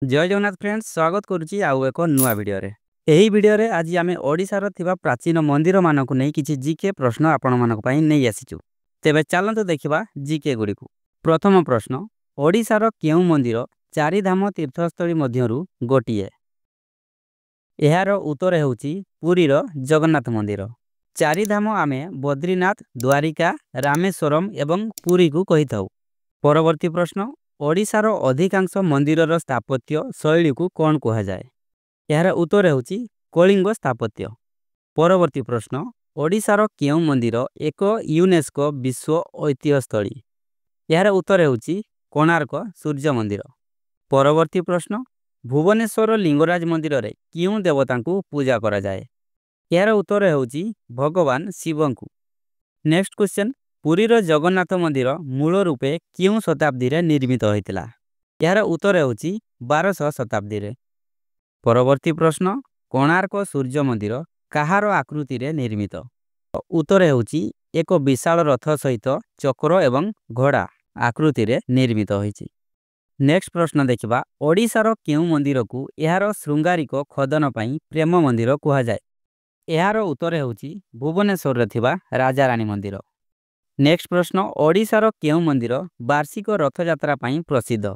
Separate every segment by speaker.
Speaker 1: जय जगन्नाथ फ्रेंड्स स्वागत करुच्ची आउ एक नुआ वीडियो रे। एही वीडियो रे आज आमे ओडिशार थिबा प्राचीन मंदिर मानकु नै किछि जीके प्रश्न आपण मानक पई नै आसीचु। तेबे चलंतु देखिबा जीके गुडी को। प्रथम प्रश्न, ओडिशार केउ मंदिर चारि धाम तीर्थस्थली मध्यरु गोटिए? एहार उत्तर हेउची पुरीर जगन्नाथ मंदिर। चारि धाम आमे बद्रीनाथ, द्वारिका, रामेश्वरम एवं पुरी को कहिथाउ। परवर्ती प्रश्न, ओडिशार अधिकांश मंदिरर स्थापत्य शैली को कौन कहा जाए? यार उत्तर हेउची कलिंग स्थापत्य। परवर्ती प्रश्न, ओडिशार केउ मंदिर एक यूनेस्को विश्व ऐतिह्य स्थली? यार उत्तर हेउची कोणार्क सूर्य मंदिर। परवर्ती प्रश्न, भुवनेश्वर लिंगराज मंदिर रे क्यों देवता को पूजा करा जाए? यार उत्तर हेउची भगवान शिव को। नेक्स्ट क्वेश्चन, पुरीर जगन्नाथ मंदिर मूल रूपे क्यों शताब्दी रे निर्मित होइतिला? यार उत्तर हेउची 1200 शताब्दी रे। परवर्ती प्रश्न, कोणार्क सूर्य मंदिर काहार आकृति रे निर्मित? उत्तर हेउची एक विशाल रथ सहित चक्र एवं घोड़ा आकृति रे निर्मित होइची। नेक्स्ट प्रश्न देखिबा, ओडिशार केउ मंदिर को यार श्रृंगारिक खदन पई प्रेम मंदिर कहा जाए? यार उत्तर हेउची भुवनेश्वर रे थिबा राजा रानी मंदिर। नेक्स्ट प्रश्न, ओडिशार केउ मंदिर वार्षिक रथ यात्रा पई प्रसिद्ध?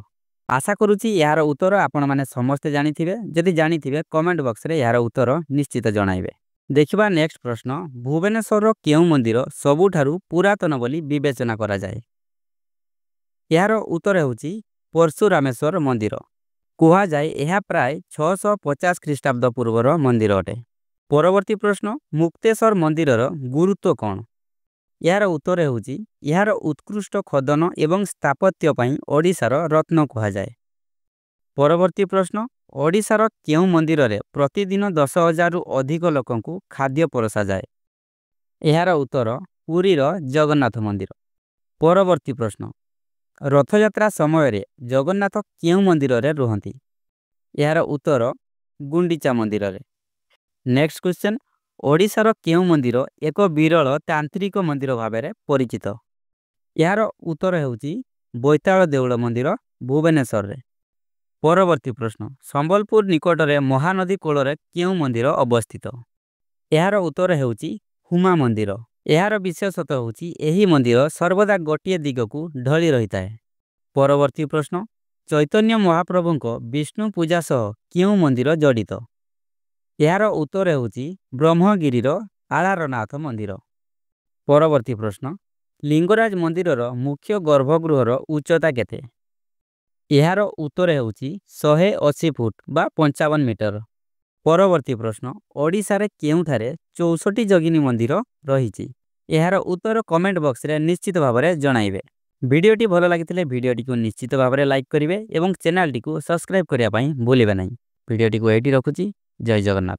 Speaker 1: आशा करूची यार उत्तर आपण माने समस्त जानिथिबे। जदि जानिथिबे कमेंट बॉक्स रे यार उत्तर निश्चित जणाइबे। देखिबा नेक्स्ट प्रश्न, भुवनेश्वर केउ मंदिर सबुठारु पुरातन बोली विवेचना करा जाए? यार उत्तर हेउची परशुरामेश्वर मंदिर। कुहा जाए एहा प्राय 650 ख्रीष्टाब्द पूर्वर मंदिर अटे। परवर्ती प्रश्न, मुक्तेश्वर मंदिरर गुरुत्व कौन? यार उत्तर हेउची यार उत्कृष्ट खदन एवं स्थापत्य पई ओडिशार रत्न कहा जाए। परवर्ती प्रश्न, ओडिशार केउ मंदिर रे प्रतिदिन 10,000 रु अधिक लोकंकु खाद्य परसा जाए? यार उत्तर पुरीर जगन्नाथ मंदिर। परवर्ती प्रश्न, रथयात्रा समय रे जगन्नाथ केउ मंदिर रे रुहंती? यार उत्तर गुंडीचा मंदिर रे। नेक्स्ट क्वेश्चन, ओडिशार केउ मंदिर एक विरल तांत्रिक मंदिर भाबेरे परिचित? यार उत्तर हेउची बैताल देउल मंदिर भुवनेश्वर रे। परवर्ती प्रश्न, संबलपुर निकट रे महानदी कोल केउ मंदिर अवस्थित? यार उत्तर हेउची हुमा मंदिर। यार विशेषता हेउची एही मंदिर सर्वदा गोटिए दिग को ढली रहिताए। परवर्ती प्रश्न, चैतन्य महाप्रभुंको विष्णु पूजा सह केउ मंदिर जड़ित? यार उत्तर हेउची ब्रह्मगिरीर आलारनाथ मंदिर। परवर्ती प्रश्न, लिंगराज मंदिरर मुख्य गर्भगृहर उच्चता केते? यार उत्तर हेउची 180 फुट बा 55 मीटर। परवर्ती प्रश्न, ओडिशा रे केउठारे 64 जगिनी मंदिर रहिची? यार उत्तर कमेंट बॉक्स रे निश्चित भाबरे जणाइबे। वीडियोटी भलो लागिथिले वीडियोटी को निश्चित भाबरे लाइक करिवे एवं चैनल टी को सब्सक्राइब करिया पई भूलिबे नाही। वीडियोटी को एठी रखुची। जय जगन्नाथ।